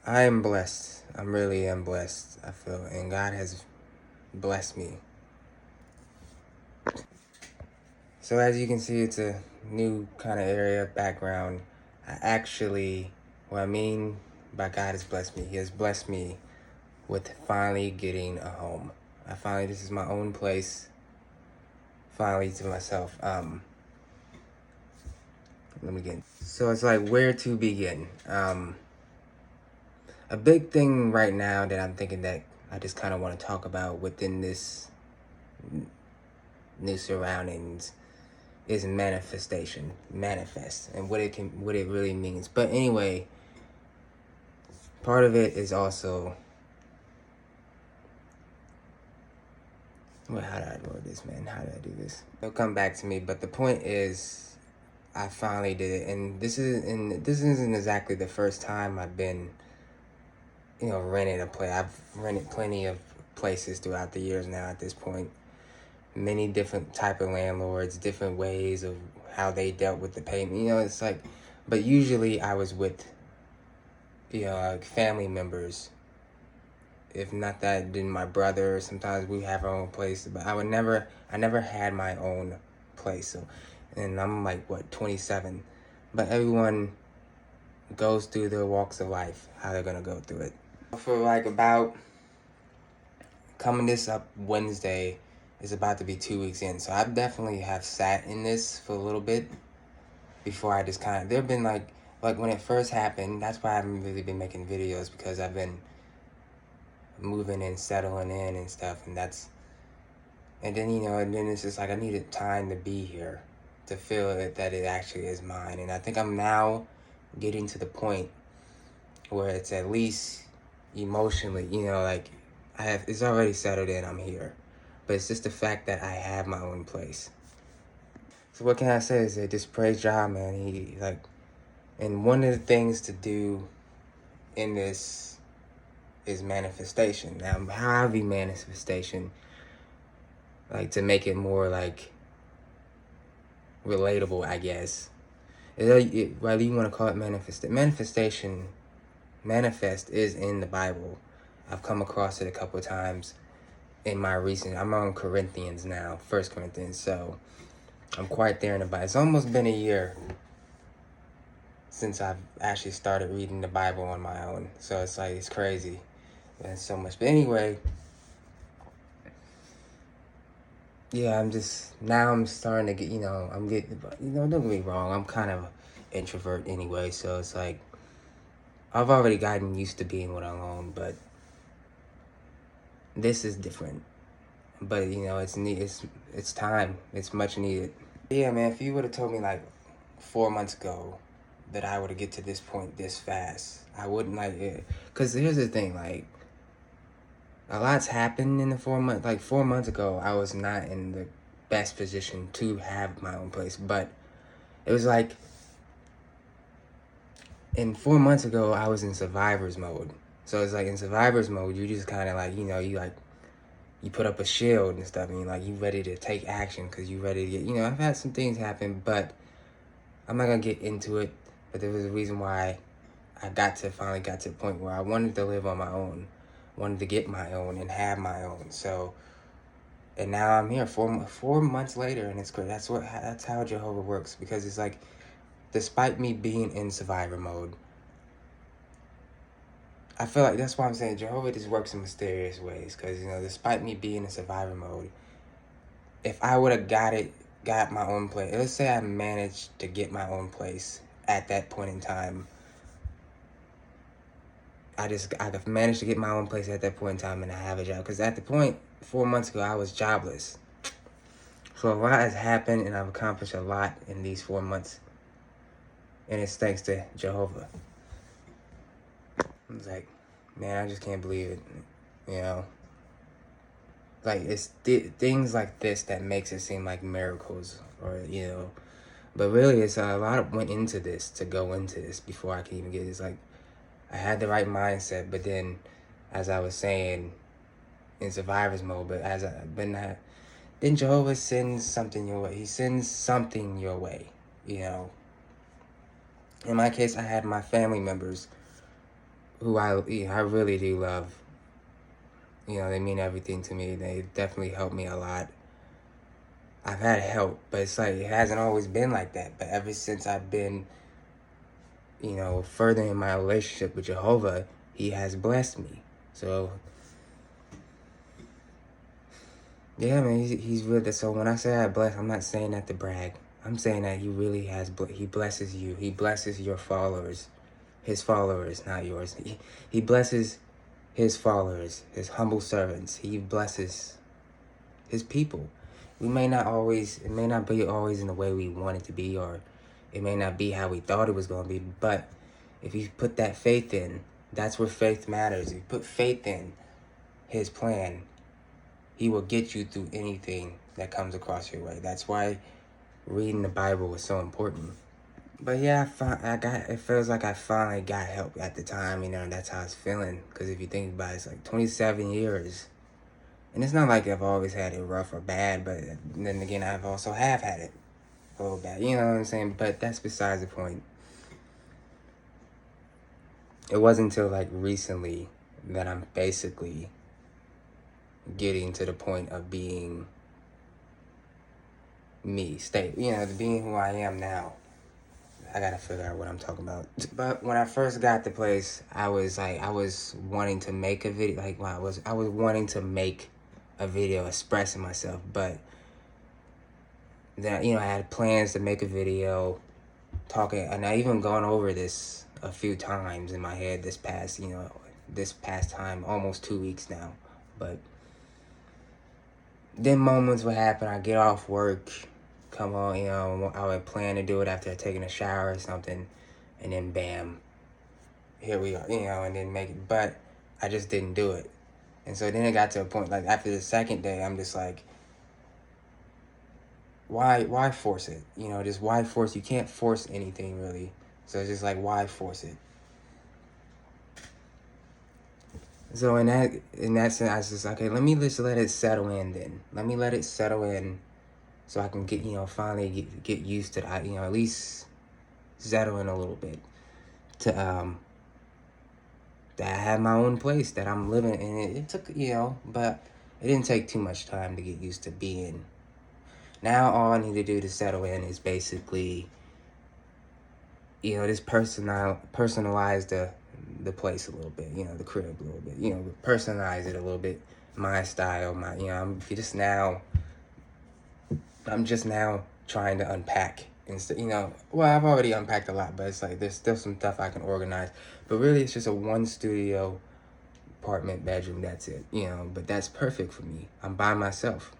I am blessed. I really am blessed, I feel, and God has blessed me. So as you can see, it's a new kind of area, background. What I mean by God has blessed me, He has blessed me with finally getting a home. This is my own place, finally to myself. Let me get, so it's like where to begin. A big thing right now that I'm thinking that I just kind of want to talk about within this new surroundings is manifestation, manifest, and what it really means. But anyway, part of it is also, well, how did I word this, man? How did I do this? It'll come back to me. But the point is, I finally did it, and this isn't exactly the first time I've been, renting a place. I've rented plenty of places throughout the years now. At this point, many different type of landlords, different ways of how they dealt with the payment. It's like, but usually I was with, like family members. If not that, then my brother. Sometimes we have our own place, but I never had my own place. So, and I'm like, what, 27, but everyone goes through their walks of life, how they're gonna go through it. For like about coming this up Wednesday is about to be 2 weeks in, so I definitely have sat in this for a little bit before I just kind of, there've been like when it first happened, that's why I haven't really been making videos, because I've been moving and settling in and stuff, and then it's just like I needed time to be here to feel that it actually is mine. And I think I'm now getting to the point where it's at least emotionally, like it's already settled in, I'm here. But it's just the fact that I have my own place. So what can I say is that just praise God, man. And one of the things to do in this is manifestation. Now, how I view manifestation, like to make it more like relatable, I guess. Whether you want to call it manifestation, manifest is in the Bible. I've come across it a couple of times in my I'm on Corinthians now, 1 Corinthians, so I'm quite there in the Bible. It's almost been a year since I've actually started reading the Bible on my own, so it's like, it's crazy. There's so much. But anyway, yeah, I'm starting to get, I'm getting, don't get me wrong, I'm kind of introvert anyway, so it's like, I've already gotten used to being with alone, but this is different. But, it's time. It's much needed. Yeah, man, if you would have told me like 4 months ago that I would have get to this point this fast, I wouldn't like it. Because here's the thing, like, a lot's happened in the 4 months. Like 4 months ago, I was not in the best position to have my own place. But it was like, in 4 months ago, I was in survivor's mode. So it's like in survivor's mode, you just kind of like, you put up a shield and stuff, and you ready to take action because you ready to get, I've had some things happen, but I'm not going to get into it. But there was a reason why I finally got to the point where I wanted to live on my own, wanted to get my own and have my own. So, and now I'm here 4 months later, and it's great. That's how Jehovah works, because it's like, despite me being in survivor mode, I feel like that's why I'm saying Jehovah just works in mysterious ways. Because, despite me being in survivor mode, if I would have got my own place, let's say I managed to get my own place at that point in time, I've managed to get my own place at that point in time, and I have a job. Because at the point, 4 months ago, I was jobless. So a lot has happened, and I've accomplished a lot in these 4 months. And it's thanks to Jehovah. I was like, man, I just can't believe it, Like, it's things like this that makes it seem like miracles, or, But really, it's a lot went into this, to go into this, before I can even get this. Like, I had the right mindset, but then, as I was saying, in survivor's mode, then Jehovah sends something your way. He sends something your way. In my case, I had my family members who I really do love. You know, they mean everything to me. They definitely help me a lot. I've had help, but it's like, it hasn't always been like that. But ever since I've been, you know, furthering my relationship with Jehovah, he has blessed me. So, yeah, man, he's really, so when I say I bless, I'm not saying that to brag. I'm saying that he really has, he blesses you. He blesses your followers. His followers, not yours. He blesses his followers, his humble servants. He blesses his people. We may not always, it may not be always in the way we want it to be, or it may not be how we thought it was going to be, but if you put that faith in, that's where faith matters. If you put faith in his plan, he will get you through anything that comes across your way. That's why reading the Bible is so important. But yeah, it feels like I finally got help at the time, you know, and that's how it's feeling. Because if you think about it, it's like 27 years. And it's not like I've always had it rough or bad, but then again, I've also had it a little bad. You know what I'm saying? But that's besides the point. It wasn't until like recently that I'm basically getting to the point of being me, being who I am now. I gotta figure out what I'm talking about. But when I first got the place, I was wanting to make a video. Like, I was wanting to make a video expressing myself. But then, you know, I had plans to make a video talking, and I even gone over this a few times in my head this past time, almost 2 weeks now. But then moments would happen. I get off work, come on, you know, I would plan to do it after taking a shower or something, and then bam, here we are, you know, and then make it. But I just didn't do it. And so then it got to a point, like after the second day, I'm just like, why force it? You know, just why force? You can't force anything really. So it's just like, why force it? So in that sense, I was just okay. Let me just let it settle in. Then let me let it settle in, so I can get, you know, finally get used to that. You know, at least settle in a little bit. That I have my own place that I'm living in. It took, you know, but it didn't take too much time to get used to being. Now all I need to do to settle in is basically, you know, just personalize the place a little bit, you know, the crib a little bit, you know, personalize it a little bit, my style, you know, I'm just now trying to unpack, instead, you know, well, I've already unpacked a lot, but it's like, there's still some stuff I can organize, but really it's just a 1 studio apartment bedroom, that's it, you know, but that's perfect for me. I'm by myself.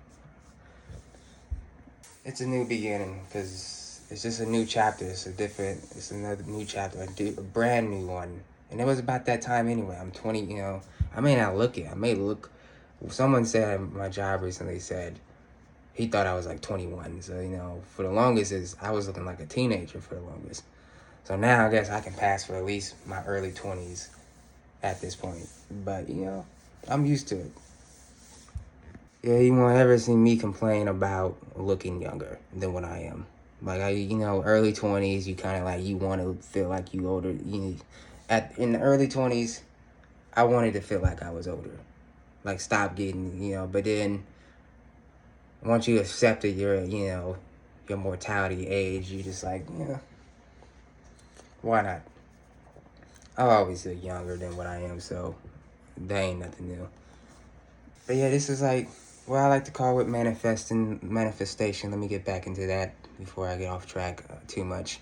It's a new beginning, because it's just a new chapter. It's another new chapter, a brand new one. And it was about that time anyway. I'm 20, you know, I may look, someone said at my job recently said he thought I was like 21. So, you know, for the longest I was looking like a teenager for the longest. So now I guess I can pass for at least my early 20s at this point. But, you know, I'm used to it. Yeah, you won't ever see me complain about looking younger than what I am. Like, you know, early 20s, you kind of like, you want to feel like you older. In the early 20s, I wanted to feel like I was older. Like, stop getting, you know, but then once you accepted your, you know, your mortality age, you just like, you know, why not? I'll always look younger than what I am, so that ain't nothing new. But yeah, this is like what I like to call it manifestation. Let me get back into that before I get off track too much.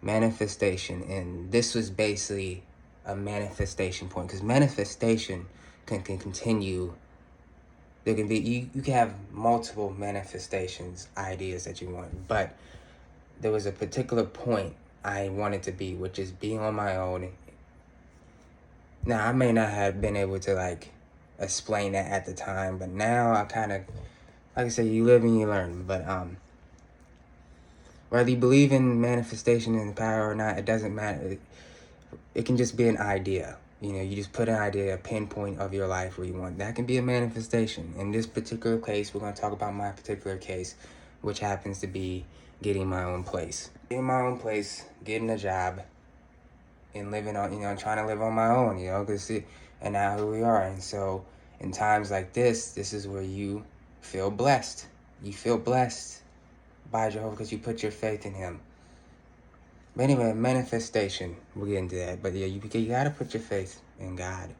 Manifestation, and this was basically a manifestation point, because manifestation can continue. There can be, you can have multiple manifestations, ideas that you want, but there was a particular point I wanted to be, which is being on my own. Now, I may not have been able to like explain that at the time, but now I kind of, like I said, you live and you learn. But whether you believe in manifestation and power or not, it doesn't matter. It can just be an idea. You know, you just put an idea, a pinpoint of your life where you want. That can be a manifestation. In this particular case, we're going to talk about my particular case, which happens to be getting my own place. Getting my own place, getting a job, and living on, trying to live on my own, and now here we are. And so in times like this is where you feel blessed. You feel blessed by Jehovah because you put your faith in him. But anyway, manifestation, we'll get into that. But yeah, you gotta put your faith in God.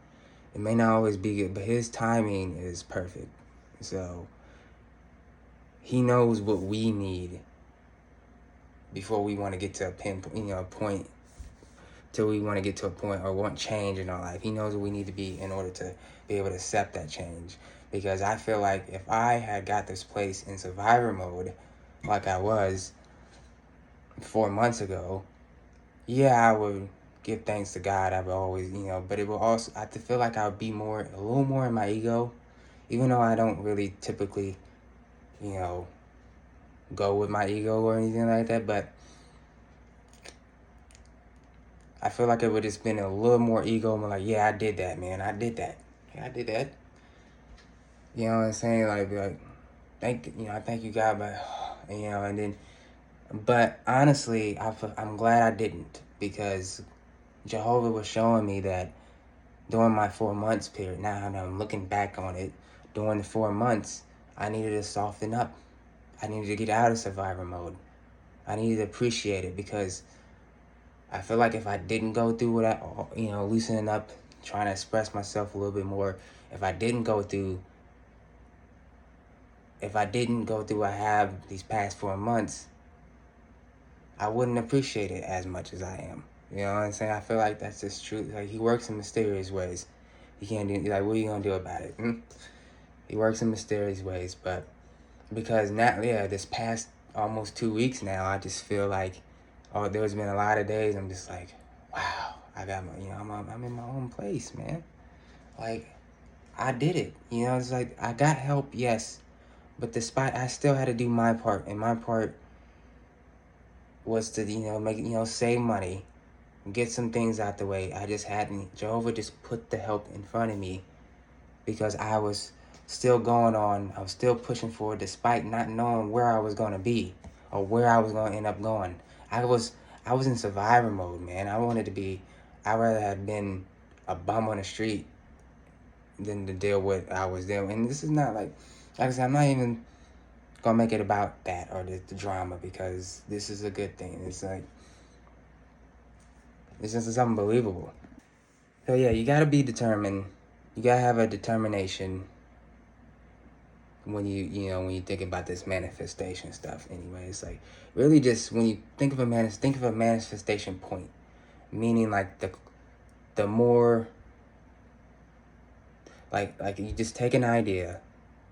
It may not always be good, but his timing is perfect. So he knows what we need before we want to get to a point till we want to get to a point or want change in our life. He knows what we need to be in order to be able to accept that change. Because I feel like if I had got this place in survivor mode like I was 4 months ago, yeah, I would give thanks to God. I would always, but it will also, I feel like I would be a little more in my ego, even though I don't really typically, go with my ego or anything like that. But I feel like it would have been a little more ego. I'm like, yeah, I did that, man. I did that. Yeah, I did that. You know what I'm saying? Like, I thank you, God, but, and then, but honestly, I'm glad I didn't, because Jehovah was showing me that during my 4 months period, now I'm looking back on it, during the 4 months, I needed to soften up. I needed to get out of survivor mode. I needed to appreciate it, because I feel like if I didn't go through what loosening up, trying to express myself a little bit more, if I didn't go through what I have these past 4 months, I wouldn't appreciate it as much as I am. You know what I'm saying? I feel like that's just true. Like, he works in mysterious ways. You can't do, like, what are you gonna do about it? He works in mysterious ways, but because now, this past almost 2 weeks now, I just feel like, there's been a lot of days I'm just like, wow, I got my, I'm in my own place, man. Like, I did it. It's like, I got help, yes, but despite, I still had to do my part, and my part was to, make, save money, get some things out the way. I just hadn't, Jehovah just put the help in front of me, because I was still going on, I was still pushing forward despite not knowing where I was going to be or where I was going to end up going. I was in survivor mode, man. I'd rather have been a bum on the street than to deal with what I was dealing with. And this is not like I said, I'm not even going to make it about that or the drama, because this is a good thing. It's like, it's just unbelievable. So yeah, you got to be determined. You got to have a determination when you think about this manifestation stuff. Anyway, it's like, really, just when you think of a manifestation point, meaning like the more like you just take an idea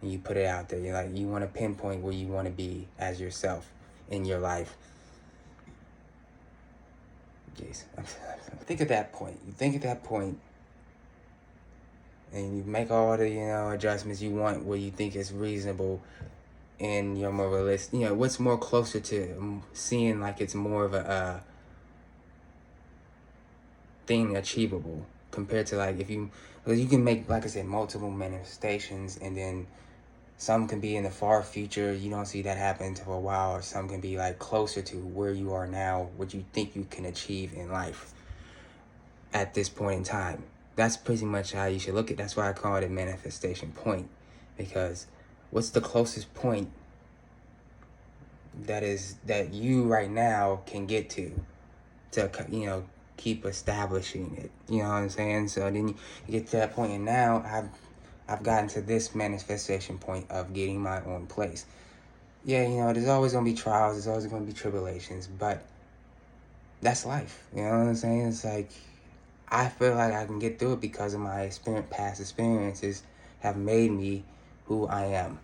and you put it out there. You're like, you want to pinpoint where you want to be as yourself in your life. Jeez. Think at that point. You think at that point, and you make all the adjustments you want, what you think is reasonable, and you're more realistic. What's more closer to seeing like it's more of a thing achievable compared to like because you can make, like I said, multiple manifestations, and then some can be in the far future. You don't see that happen for a while, or some can be like closer to where you are now, what you think you can achieve in life at this point in time. That's pretty much how you should look at it. That's why I call it a manifestation point, because what's the closest point that you right now can get to keep establishing it. You know what I'm saying? So then you get to that point, and now I've gotten to this manifestation point of getting my own place. Yeah, there's always gonna be trials, there's always gonna be tribulations, but that's life. You know what I'm saying? It's like, I feel like I can get through it because of my past experiences have made me who I am.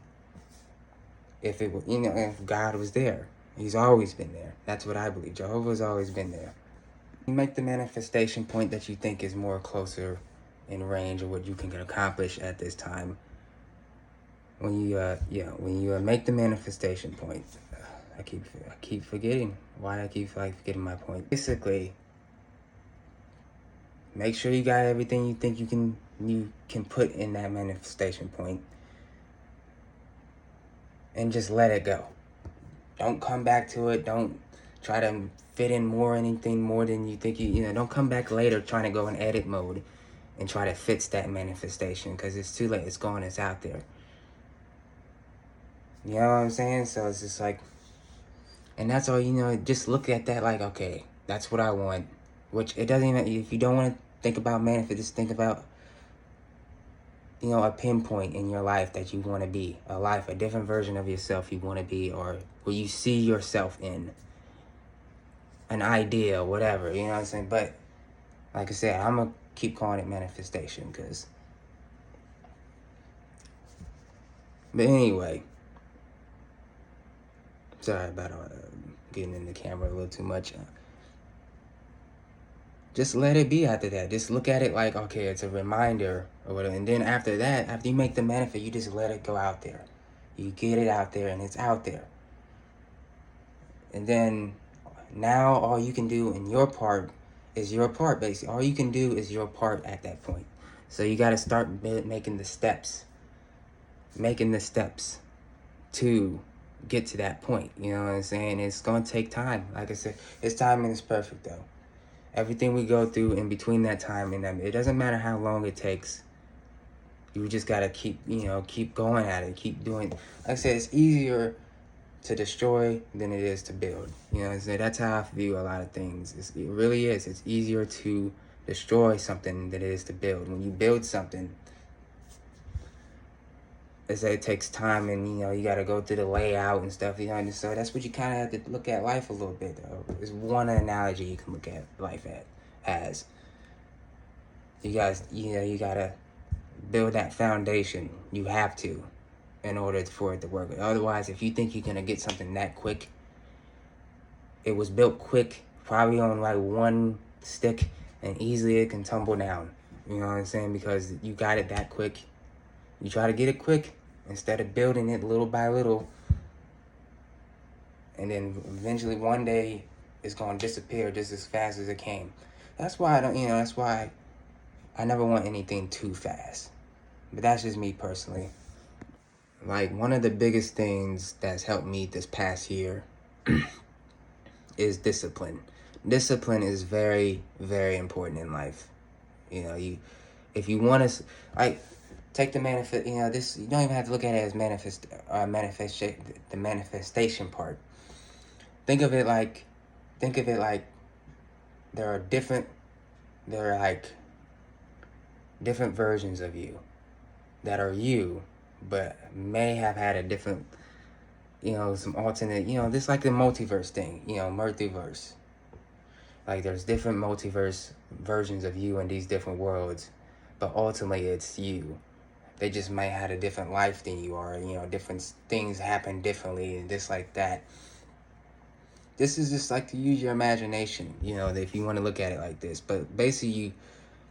If it was, if God was there, He's always been there. That's what I believe. Jehovah's always been there. You make the manifestation point that you think is more closer in range of what you can accomplish at this time. When you make the manifestation point, I keep forgetting why I keep forgetting my point. Basically, make sure you got everything you think you can put in that manifestation point, and just let it go. Don't come back to it. Don't try to fit in anything more than you think you know, don't come back later trying to go in edit mode and try to fix that manifestation, because it's too late. It's gone. It's out there. You know what I'm saying? So it's just like, and that's all, you know, just look at that like, okay, that's what I want. Which it doesn't even, if you don't want to think about manifest, just think about, you know, a pinpoint in your life that you want to be. A different version of yourself you want to be, or where you see yourself in. An idea, whatever, you know what I'm saying? But, like I said, I'm going to keep calling it manifestation, because... But anyway, sorry about getting in the camera a little too much. Just let it be after that. Just look at it like, okay, it's a reminder or whatever. And then after that, after you make the manifest, you just let it go out there. You get it out there, and it's out there. And then now all you can do in your part is your part, basically. All you can do is your part at that point. So you got to start making the steps. Making the steps to get to that point. You know what I'm saying? It's going to take time. Like I said, His timing is perfect, though. Everything we go through in between that time, and it doesn't matter how long it takes. You just got to keep, you know, keep going at it. Keep doing. Like I said, it's easier to destroy than it is to build. You know what I'm saying? That's how I view a lot of things. It really is. It's easier to destroy something than it is to build. When you build something, it takes time, and, you know, you got to go through the layout and stuff, you know, and so that's what you kind of have to look at life a little bit, though. It's one analogy you can look at life as. You guys, you know, you got to build that foundation. You have to, in order for it to work. Otherwise, if you think you're going to get something that quick, it was built quick, probably on like one stick, and easily it can tumble down. You know what I'm saying? Because you got it that quick. You try to get it quick instead of building it little by little. And then eventually one day it's going to disappear just as fast as it came. That's why that's why I never want anything too fast. But that's just me personally. Like, one of the biggest things that's helped me this past year is discipline. Discipline is very, very important in life. You know, if you want to, like, take the manifest, you know, this, you don't even have to look at it as the manifestation part. Think of it like there are like different versions of you that are you, but may have had a different, you know, some alternate, you know, this like the multiverse thing, you know, multiverse. Like, there's different multiverse versions of you in these different worlds, but ultimately it's you. They just might have a different life than you are, you know, different things happen differently and just like that. This is just like to use your imagination, you know, if you want to look at it like this. But basically,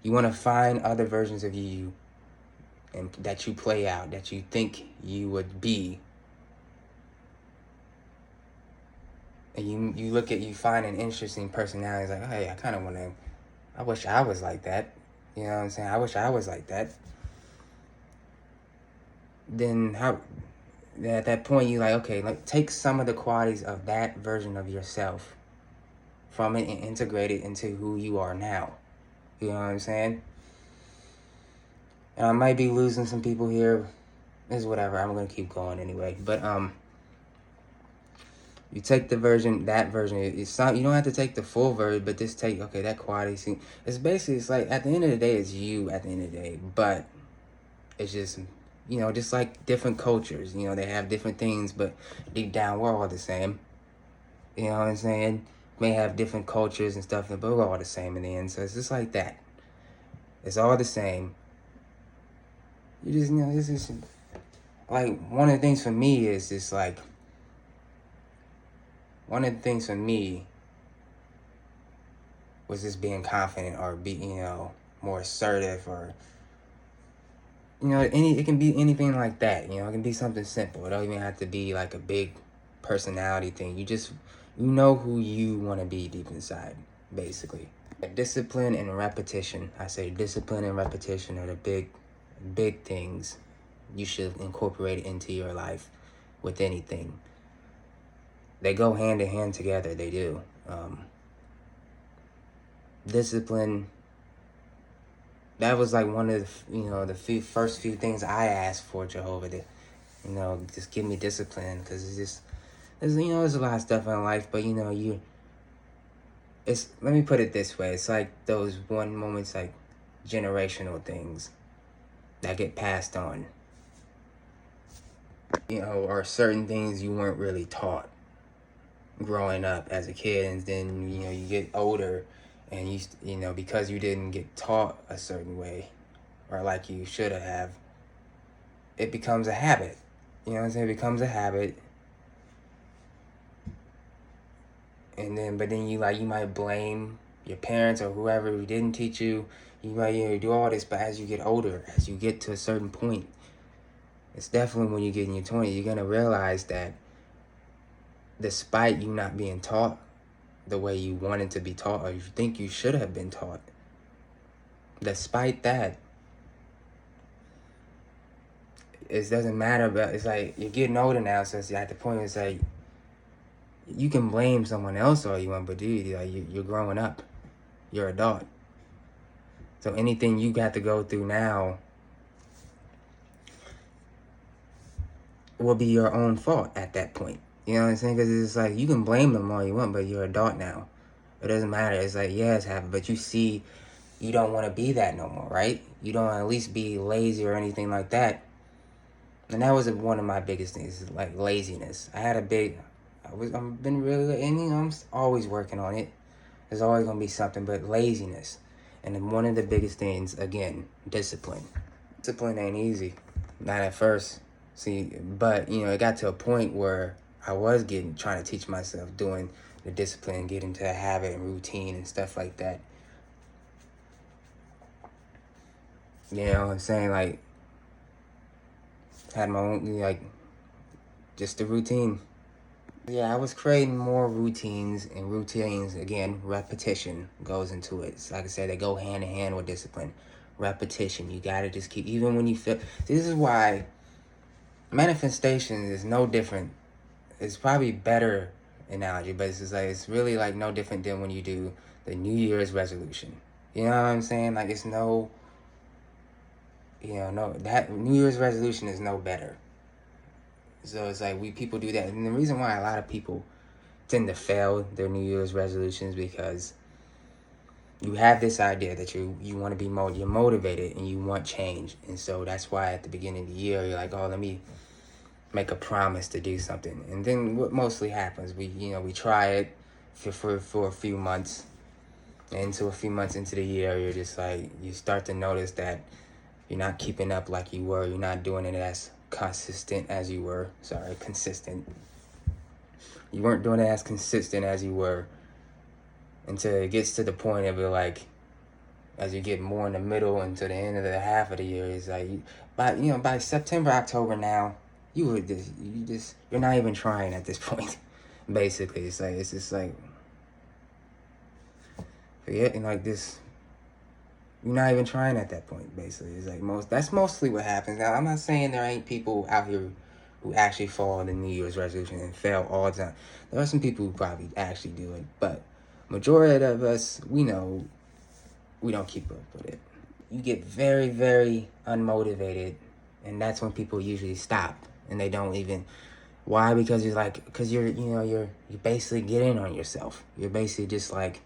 you want to find other versions of you and that you play out, that you think you would be. And you find an interesting personality. It's like, hey, I wish I was like that. You know what I'm saying? I wish I was like that. Then at that point, you like, okay, like, take some of the qualities of that version of yourself from it and integrate it into who you are now. You know what I'm saying? And I might be losing some people here. It's whatever. I'm gonna keep going anyway. But you take that version. It's not, you don't have to take the full version, but just take, okay, that quality. See, it's like, at the end of the day, it's you at the end of the day. But it's just, you know, just like different cultures, you know, they have different things, but deep down, we're all the same. You know what I'm saying? May have different cultures and stuff, but we're all the same in the end. So it's just like that. It's all the same. You just, you know, this is like, one of the things for me is just like, one of the things for me was just being confident, or you know, more assertive, or, you know, it can be anything like that. You know, it can be something simple. It don't even have to be like a big personality thing. You know who you want to be deep inside, basically. Discipline and repetition. I say discipline and repetition are the big things you should incorporate into your life with anything. They go hand in hand together. They do. discipline, that was like one of the first few things I asked for Jehovah to, just give me discipline, because there's a lot of stuff in life, but let me put it this way, it's like those one moments, like generational things that get passed on, or certain things you weren't really taught growing up as a kid, and then you get older, and because you didn't get taught a certain way, or like you should have, it becomes a habit. You know what I'm saying? It becomes a habit. And then, but then you might blame your parents or whoever who didn't teach you. You might do all this, but as you get older, as you get to a certain point, it's definitely when you get in your 20s, you're gonna realize that despite you not being taught the way you wanted to be taught, or you think you should have been taught, despite that, it doesn't matter. But it's like you're getting older now, so it's at the point it's like you can blame someone else all you want, but dude, like you're growing up, you're an adult. So anything you got to go through now will be your own fault at that point. You know what I'm saying? Because it's like you can blame them all you want, but you're an adult now. It doesn't matter. It's like, yeah, it's happened, but you see, you don't want to be that no more, right? You don't want to at least be lazy or anything like that. And that was one of my biggest things, like laziness. I've been really, and I'm always working on it. There's always gonna be something, but laziness. And then one of the biggest things, again, discipline. Discipline ain't easy, not at first. See, but it got to a point where I was trying to teach myself doing the discipline, get into a habit and routine and stuff like that. You know what I'm saying? Like, had my own, like, just the routine. Yeah, I was creating more routines, and routines, again, repetition goes into it. So like I said, they go hand in hand with discipline. Repetition, you gotta just keep, even when you feel, this is why manifestation is no different. It's probably better analogy, but it's really like no different than when you do the New Year's resolution. You know what I'm saying? Like it's no, that New Year's resolution is no better. So it's like people do that, and the reason why a lot of people tend to fail their New Year's resolutions because you have this idea that you want to be you're motivated and you want change, and so that's why at the beginning of the year you're like, oh, let me make a promise to do something. And then what mostly happens, we try it for a few months, and so a few months into the year, you're just like, you start to notice that you're not keeping up like you were. You're not doing it as consistent as you were. Consistent. You weren't doing it as consistent as you were until it gets to the point of it, like, as you get more in the middle and to the end of the half of the year, it's like, by September, October now, you're not even trying at this point. Basically, it's just like, forgetting like this. You're not even trying at that point, basically. It's like that's mostly what happens. Now, I'm not saying there ain't people out here who actually follow the New Year's resolution and fail all the time. There are some people who probably actually do it, but majority of us, we know we don't keep up with it. You get very, very unmotivated, and that's when people usually stop, and they don't even. Why? Because you're basically getting on yourself. You're basically just like,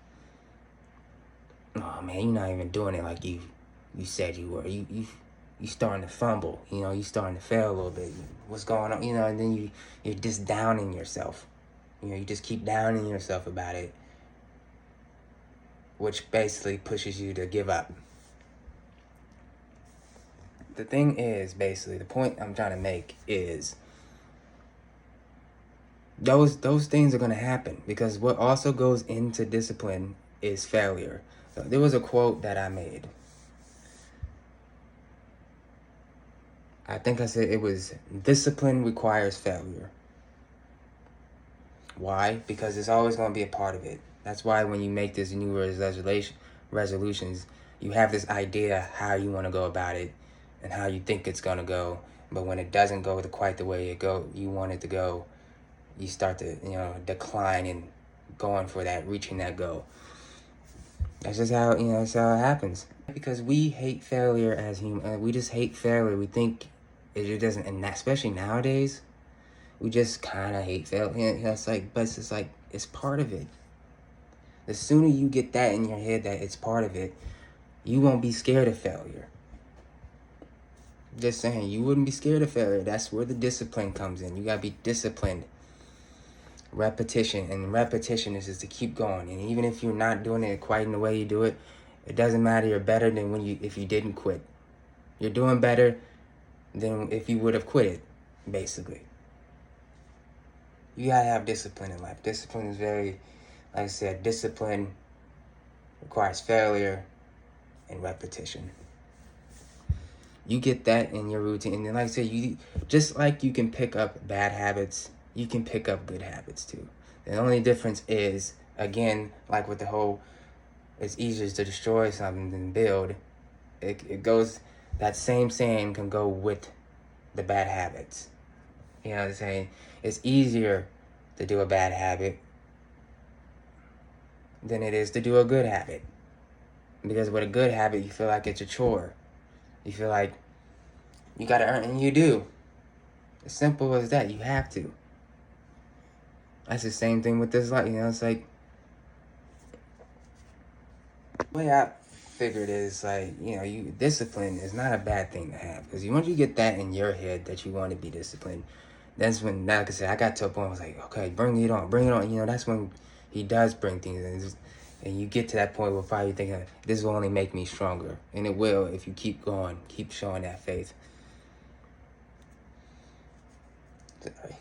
oh man, you're not even doing it like you said you were. You starting to fumble. You starting to fail a little bit. What's going on? And then you're just downing yourself. You just keep downing yourself about it, which basically pushes you to give up. The thing is, basically, the point I'm trying to make is those things are going to happen, because what also goes into discipline is failure. So there was a quote that I made. I think I said it was, discipline requires failure. Why? Because it's always going to be a part of it. That's why when you make this New Year's resolutions, you have this idea how you want to go about it and how you think it's going to go. But when it doesn't go quite the way you want it to go, you start to, decline in going for that, reaching that goal. That's just how, that's how it happens. Because we hate failure as human. We just hate failure. We think it doesn't, and especially nowadays, we just kind of hate failure. It's like, but it's just like, it's part of it. The sooner you get that in your head that it's part of it, you won't be scared of failure. Just saying, you wouldn't be scared of failure. That's where the discipline comes in. You gotta be disciplined. Repetition, and repetition is just to keep going. And even if you're not doing it quite in the way you do it, it doesn't matter. You're better than if you didn't quit. You're doing better than if you would have quit it, basically. You gotta have discipline in life. Discipline is very, like I said, discipline requires failure and repetition. You get that in your routine, and then, like I said, you just like you can pick up bad habits, you can pick up good habits too. The only difference is, again, like with the whole, it's easier to destroy something than build. It goes, that same saying can go with the bad habits. You know what I'm saying? It's easier to do a bad habit than it is to do a good habit. Because with a good habit, you feel like it's a chore. You feel like you gotta earn, and you do. As simple as that, you have to. That's the same thing with this life, it's like, the way I figured is like, you discipline is not a bad thing to have. Because once you get that in your head that you want to be disciplined, that's when, like I said, I got to a point where I was like, okay, bring it on. That's when he does bring things in. And you get to that point where probably thinking, this will only make me stronger. And it will if you keep going, keep showing that faith. Sorry.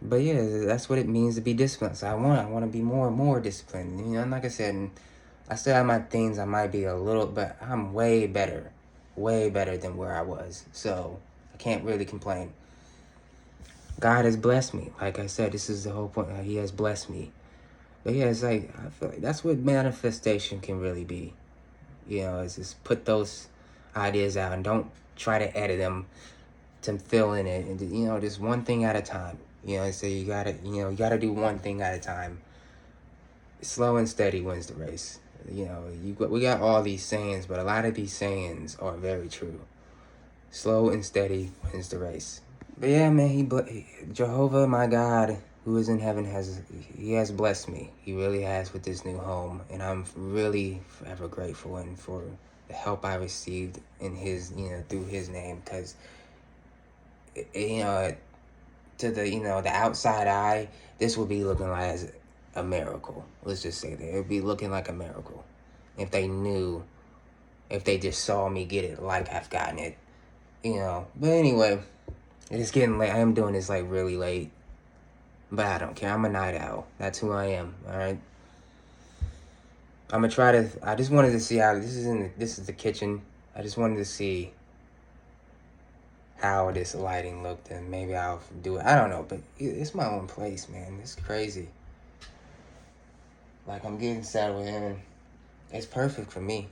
But yeah, that's what it means to be disciplined. So I want to be more and more disciplined. And like I said, I still have my things. I might be a little, but I'm way better than where I was. So I can't really complain. God has blessed me. Like I said, this is the whole point. He has blessed me. But yeah, it's like, I feel like that's what manifestation can really be. Is just put those ideas out and don't try to edit them to fill in it. And, just one thing at a time. So you gotta do one thing at a time. Slow and steady wins the race. We got all these sayings, but a lot of these sayings are very true. Slow and steady wins the race. But yeah, man, Jehovah, my God, who is in heaven, he has blessed me. He really has with this new home, and I'm really forever grateful and for the help I received in his, through his name, because, to the outside eye, this would be looking like as a miracle. Let's just say that it would be looking like a miracle if they just saw me get it like I've gotten it, But anyway, it's getting late. I am doing this like really late, but I don't care. I'm a night owl. That's who I am. All right. I'm gonna try to. I just wanted to see how this is the kitchen. I just wanted to see how this lighting looked, and maybe I'll do it. I don't know, but it's my own place, man. It's crazy. Like, I'm getting settled in, and it's perfect for me.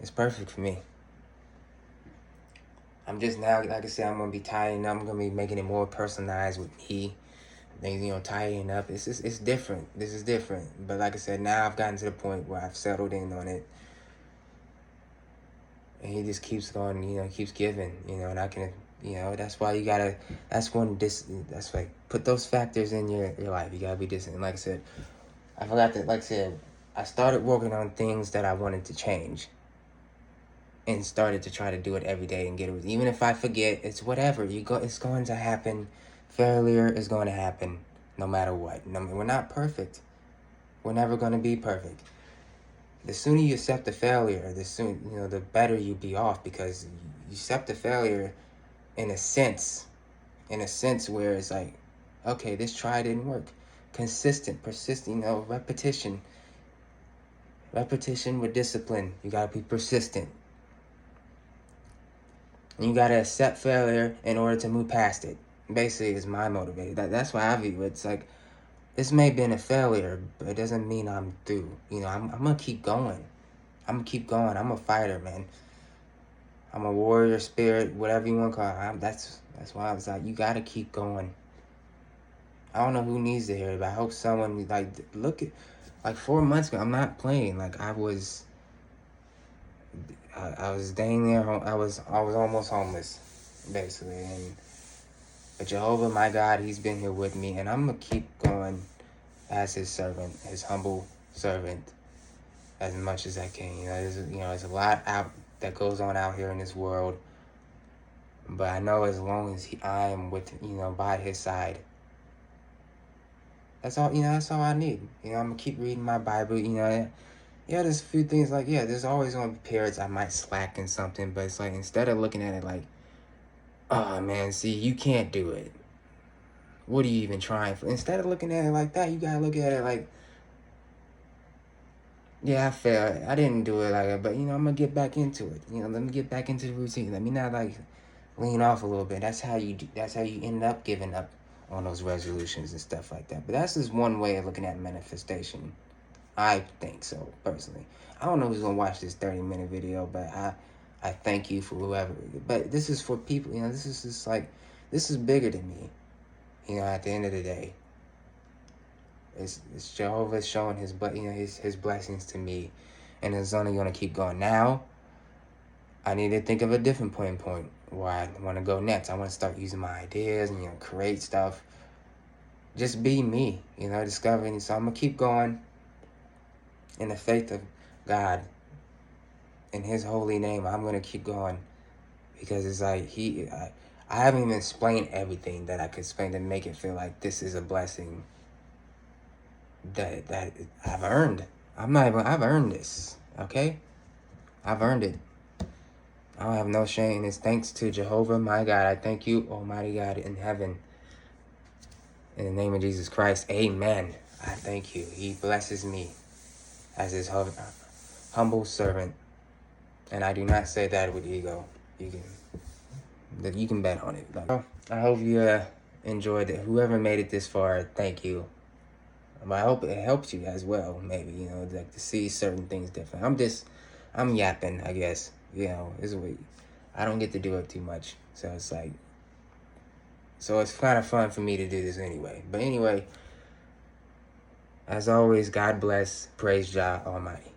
It's perfect for me. I'm just now, like I said, I'm gonna be tidying up. I'm gonna be making it more personalized with me. Then, tidying up. It's different. This is different. But like I said, now I've gotten to the point where I've settled in on it. And he just keeps going, keeps giving, and I can, that's why you gotta, that's like, put those factors in your life. You gotta be disciplined. Like I said, I forgot that, like I said, I started working on things that I wanted to change. And started to try to do it every day and get it. Even if I forget, it's whatever. It's going to happen. Failure is going to happen no matter what. We're not perfect. We're never going to be perfect. The sooner you accept the failure, the better you be off, because you accept the failure in a sense where it's like, okay, this try didn't work. Consistent, persistent, repetition. Repetition with discipline. You gotta be persistent. And you gotta accept failure in order to move past it. Basically, is my motivator. That's why I view it. It's like, this may have been a failure, but it doesn't mean I'm through. I'm gonna keep going. I'm a fighter, man. I'm a warrior spirit, whatever you want to call it. That's why I was like, you gotta keep going. I don't know who needs to hear it, but I hope someone, like, look at, like 4 months ago. I'm not playing. Like I was dang near home. I was almost homeless, basically. And but Jehovah, my God, He's been here with me, and I'm gonna keep going as His servant, His humble servant, as much as I can. There's a lot out that goes on out here in this world, but I know as long as I am with by His side, that's all. That's all I need. I'm gonna keep reading my Bible. There's a few things like there's always gonna be periods I might slack in something, but it's like instead of looking at it like, oh man, see, you can't do it. What are you even trying for? Instead of looking at it like that, you gotta look at it like, yeah, I failed. I didn't do it like that, but I'm gonna get back into it. Let me get back into the routine. Let me not like lean off a little bit. That's how you end up giving up on those resolutions and stuff like that. But that's just one way of looking at manifestation. I think so, personally. I don't know who's gonna watch this 30-minute video, but I thank you for whoever. But this is for people, this is just like, this is bigger than me. At the end of the day, it's Jehovah showing his blessings to me, and it's only gonna keep going. Now, I need to think of a different point where I want to go next. I want to start using my ideas and create stuff. Just be me, discovering. So I'm gonna keep going in the faith of God, in His holy name. I'm gonna keep going because it's like I haven't even explained everything that I could explain to make it feel like this is a blessing that I've earned. I've earned this, okay? I've earned it. I don't have no shame. It's thanks to Jehovah, my God. I thank you, Almighty God in heaven. In the name of Jesus Christ, amen. I thank you. He blesses me as His humble servant. And I do not say that with ego. You can bet on it. I hope you enjoyed it. Whoever made it this far, thank you. I hope it helps you as well, maybe, like to see certain things different. I'm yapping, I guess. It's a week. I don't get to do it too much. So it's like, it's kind of fun for me to do this anyway. But anyway, as always, God bless. Praise Jah Almighty.